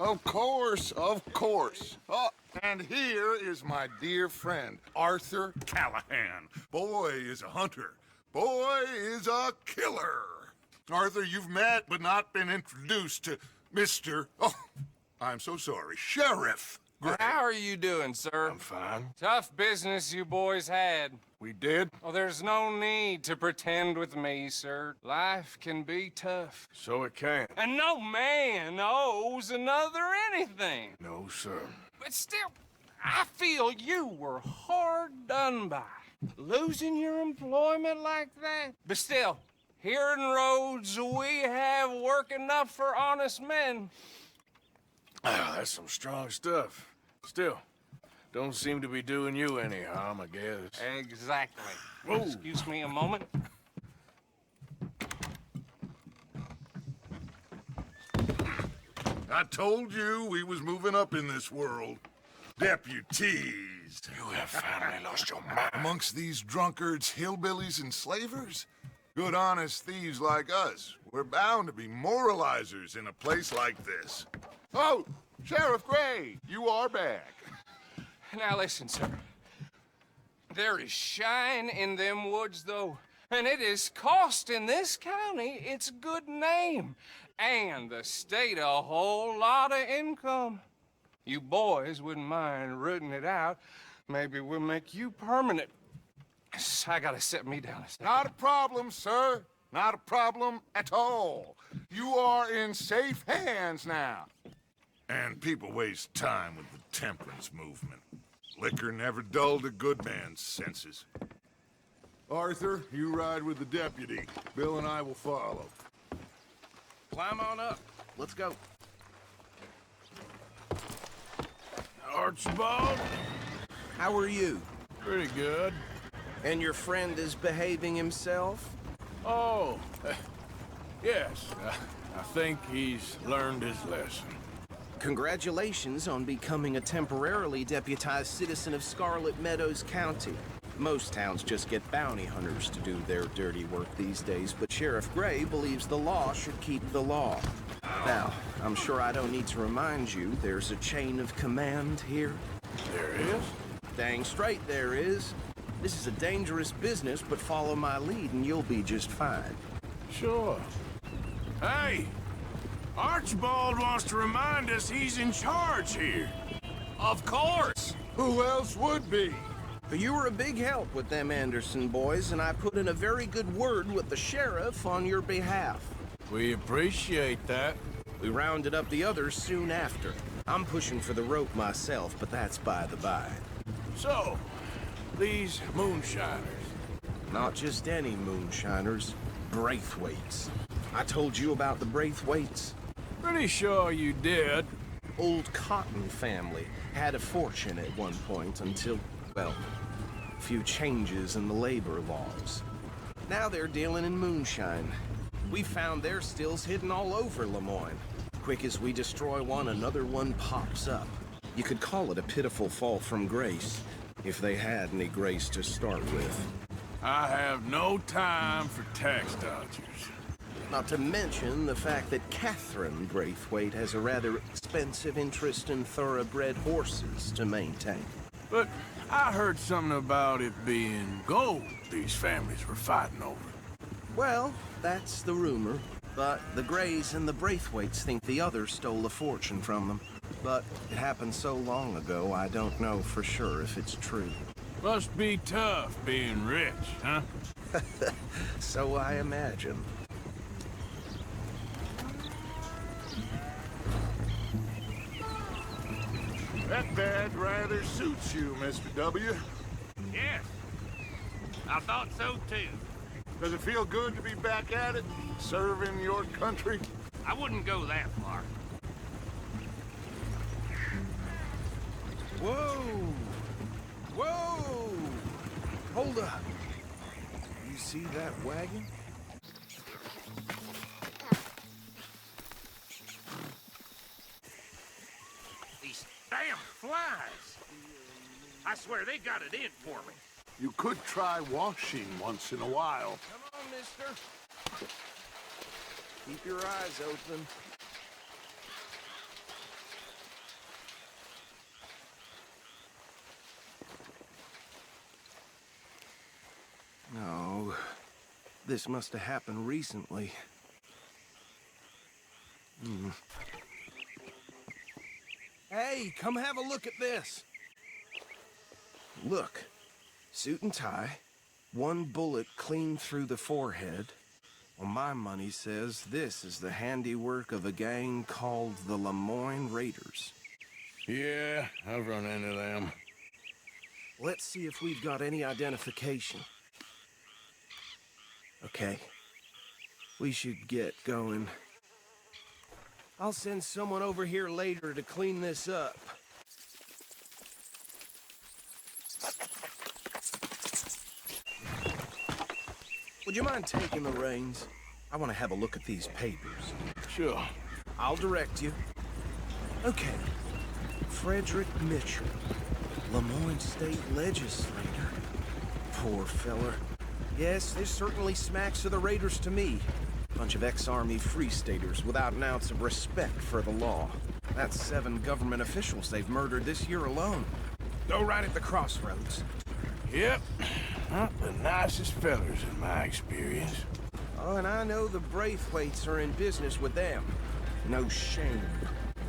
Of course, of course. Oh, and here is my dear friend, Arthur Callahan. Boy is a hunter. Boy is a killer. Arthur, you've met but not been introduced to Mr. Oh, I'm so sorry, Sheriff Gray. How are you doing, sir? I'm fine. Tough business you boys had. We did? Oh, there's no need to pretend with me, sir. Life can be tough. So it can. And no man owes another anything. No, sir. But still, I feel you were hard done by. Losing your employment like that. But still, here in Rhodes, we have work enough for honest men. Oh, that's some strong stuff. Still, don't seem to be doing you any harm, I guess. Exactly. Whoa. Excuse me a moment. I told you we was moving up in this world. Deputies. You have finally lost your mind. Amongst these drunkards, hillbillies, and slavers? Good honest thieves like us. We're bound to be moralizers in a place like this. Oh, Sheriff Gray, you are back. Now listen, sir. There is shine in them woods, though. And it is costing this county its good name. And the state a whole lot of income. You boys wouldn't mind rooting it out. Maybe we'll make you permanent. I gotta sit me down a second. Not a problem, sir. Not a problem at all. You are in safe hands now. And people waste time with the temperance movement. Liquor never dulled a good man's senses. Arthur, you ride with the deputy. Bill and I will follow. Climb on up. Let's go. Archibald? How are you? Pretty good. And your friend is behaving himself? Oh, yes. I think he's learned his lesson. Congratulations on becoming a temporarily deputized citizen of Scarlet Meadows County. Most towns just get bounty hunters to do their dirty work these days, but Sheriff Gray believes the law should keep the law. Now, I'm sure I don't need to remind you there's a chain of command here. There is? Dang straight there is. This is a dangerous business, but follow my lead and you'll be just fine. Sure. Hey! Archibald wants to remind us he's in charge here. Of course! Who else would be? You were a big help with them Anderson boys, and I put in a very good word with the sheriff on your behalf. We appreciate that. We rounded up the others soon after. I'm pushing for the rope myself, but that's by the by. So, these moonshiners. Not just any moonshiners, Braithwaites. I told you about the Braithwaites. Pretty sure you did. Old Cotton family had a fortune at one point until, well, a few changes in the labor laws. Now they're dealing in moonshine. We found their stills hidden all over Lemoyne. Quick as we destroy one, another one pops up. You could call it a pitiful fall from grace, if they had any grace to start with. I have no time for tax dodgers. Not to mention the fact that Catherine Braithwaite has a rather expensive interest in thoroughbred horses to maintain. But I heard something about it being gold these families were fighting over. Well, that's the rumor. But the Grays and the Braithwaites think the others stole a fortune from them. But it happened so long ago, I don't know for sure if it's true. Must be tough being rich, huh? So I imagine. That badge rather suits you, Mr. W. Yes, I thought so too. Does it feel good to be back at it, serving your country? I wouldn't go that far. Whoa! Whoa! Hold up. You see that wagon? These damn flies. I swear they got it in for me. You could try washing once in a while. Come on, mister. Keep your eyes open. this must have happened recently. Hey, come have a look at this. Look, suit and tie, one bullet clean through the forehead. Well, my money says this is the handiwork of a gang called the Lemoyne Raiders. Yeah, I've run into them. Let's see if we've got any identification. Okay. We should get going. I'll send someone over here later to clean this up. Would you mind taking the reins? I want to have a look at these papers. Sure. I'll direct you. Okay. Frederick Mitchell, Lemoyne State Legislator. Poor feller. Yes, this certainly smacks of the Raiders to me. Bunch of ex-Army Free Staters without an ounce of respect for the law. That's 7 government officials they've murdered this year alone. Go right at the crossroads. Yep. Not the nicest fellers in my experience. Oh, and I know the Braithwaites are in business with them. No shame.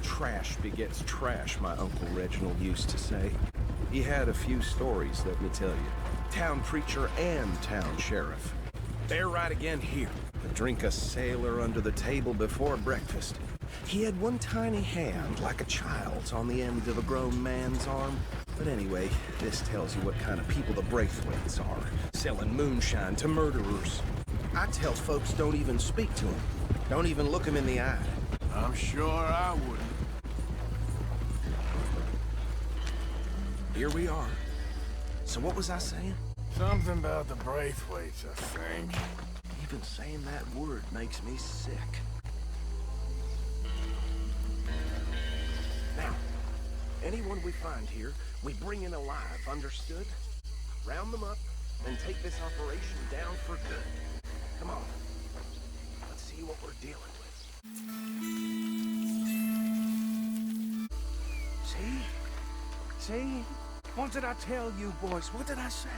Trash begets trash, my Uncle Reginald used to say. He had a few stories, let me tell you. Town preacher and town sheriff. They're right again here. Drink a sailor under the table before breakfast. He had one tiny hand, like a child's, on the end of a grown man's arm. But anyway, this tells you what kind of people the Braithwaites are. Selling moonshine to murderers. I tell folks don't even speak to them. Don't even look them in the eye. I'm sure I wouldn't. Here we are. So what was I saying? Something about the Braithwaites, I think. Even saying that word makes me sick. Now, anyone we find here, we bring in alive, understood? Round them up, and take this operation down for good. Come on. Let's see what we're dealing with. See? What did I tell you, boys? What did I say?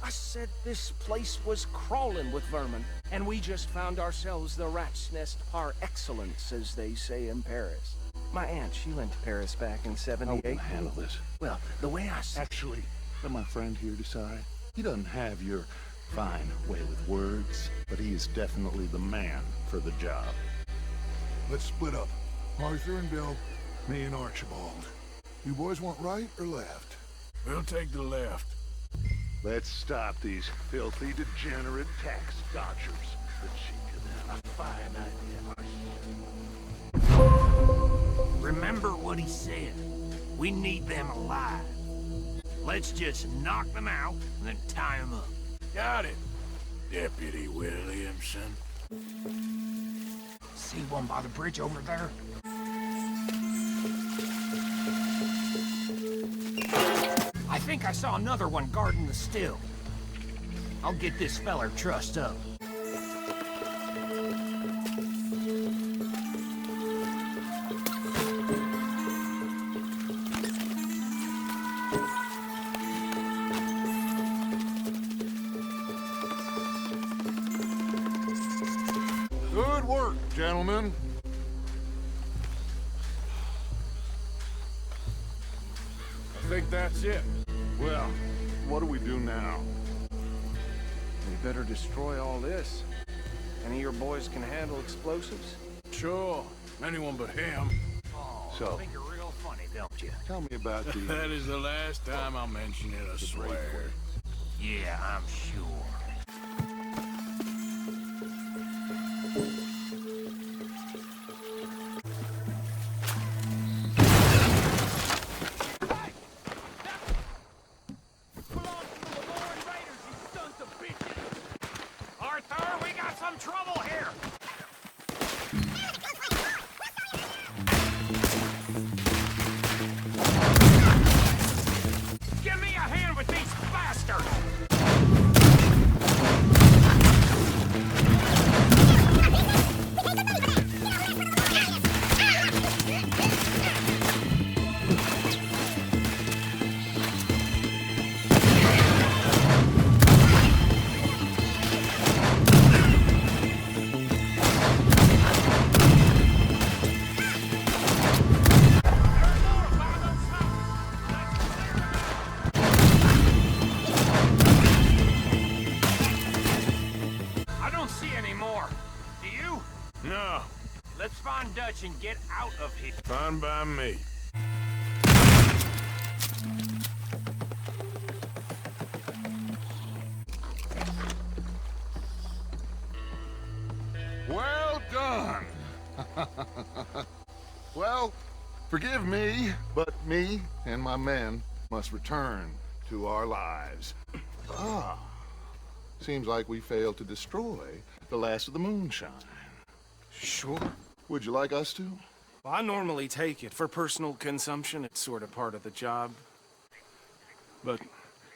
I said this place was crawling with vermin, and we just found ourselves the rat's nest par excellence, as they say in Paris. My aunt, she went to Paris back in '78. How will I handle this? Well, the way I said... Actually, let my friend here decide. He doesn't have your fine way with words, but he is definitely the man for the job. Let's split up. Arthur and Bill, me and Archibald. You boys want right or left? We'll take the left. Let's stop these filthy, degenerate tax dodgers. The cheek of them. A fine idea. Remember what he said. We need them alive. Let's just knock them out and then tie them up. Got it, Deputy Williamson. See one by the bridge over there? I think I saw another one guarding the still. I'll get this feller trussed up. Good work, gentlemen. I think that's it. Well, what do we do now? We better destroy all this. Any of your boys can handle explosives? Sure. Anyone but him. Oh, So- I think you're real funny, don't you? Tell me about the... That is the last time I'll mention it, I swear. Yeah, I'm sure. Arthur, we got some trouble here! Give me a hand with these bastards! see any more. Do you? No, Let's find Dutch and get out of here. fine by me. Well done. Well, forgive me, but me and my men must return to our lives. Seems like we failed to destroy the last of the moonshine. Sure. Would you like us to? Well, I normally take it for personal consumption. It's sort of part of the job. But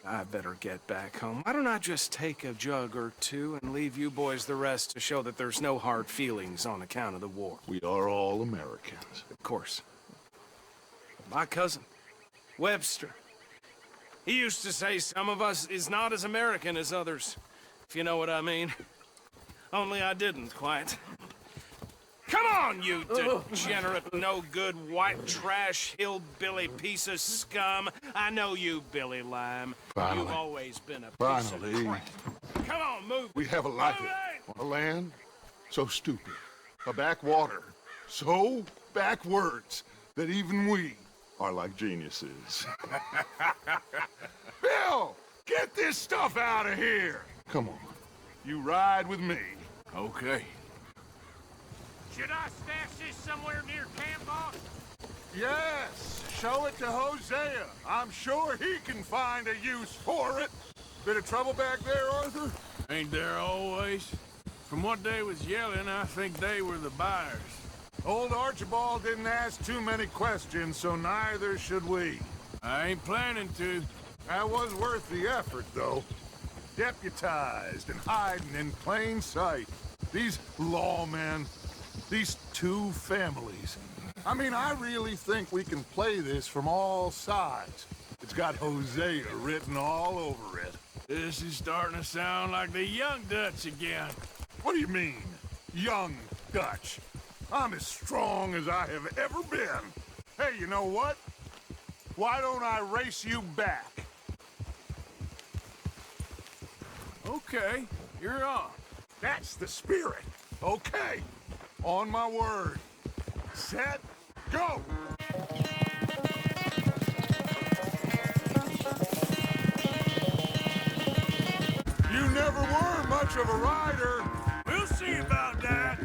I better get back home. Why don't I just take a jug or two and leave you boys the rest to show that there's no hard feelings on account of the war? We are all Americans. Of course. My cousin, Webster, he used to say some of us is not as American as others, if you know what I mean. Only I didn't quite. Come on, you degenerate, no-good, white trash, hillbilly piece of scum. I know you, Billy Lime. Finally. You've always been a piece Finally. of crap. Come on, move. We have a life Move it! on a land so stupid, a backwater so backwards that even we are like geniuses. Bill, get this stuff out of here. Come on, you ride with me. Okay. Should I stash this somewhere near camp, boss? Yes, show it to Hosea. I'm sure he can find a use for it. Bit of trouble back there, Arthur? Ain't there always? From what they was yelling, I think they were the buyers. Old Archibald didn't ask too many questions, so neither should we. I ain't planning to. That was worth the effort, though. Deputized and hiding in plain sight. These lawmen, these two families. I mean, I really think we can play this from all sides. It's got Hosea written all over it. This is starting to sound like the young Dutch again. What do you mean, young Dutch? I'm as strong as I have ever been. Hey, you know what? Why don't I race you back? Okay, you're on. That's the spirit. Okay, on my word. Set, go! You never were much of a rider. We'll see about that.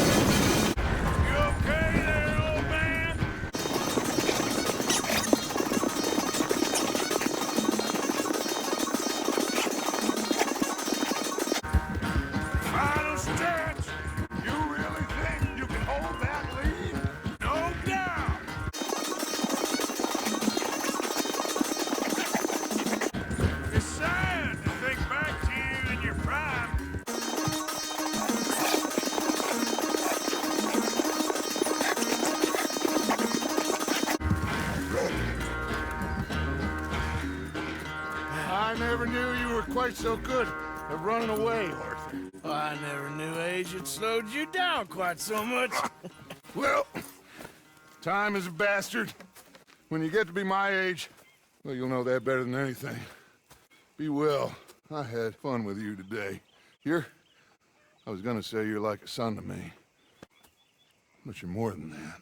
You okay there, old man? Final stretch. You really think you can hold that lead? No doubt. It's sad to think back to you in your prime. I never knew you were quite so good at running away, Arthur. I never knew age had slowed you down quite so much. Well, time is a bastard. When you get to be my age, well, you'll know that better than anything. Be well. I had fun with you today. I was gonna say you're like a son to me, but you're more than that.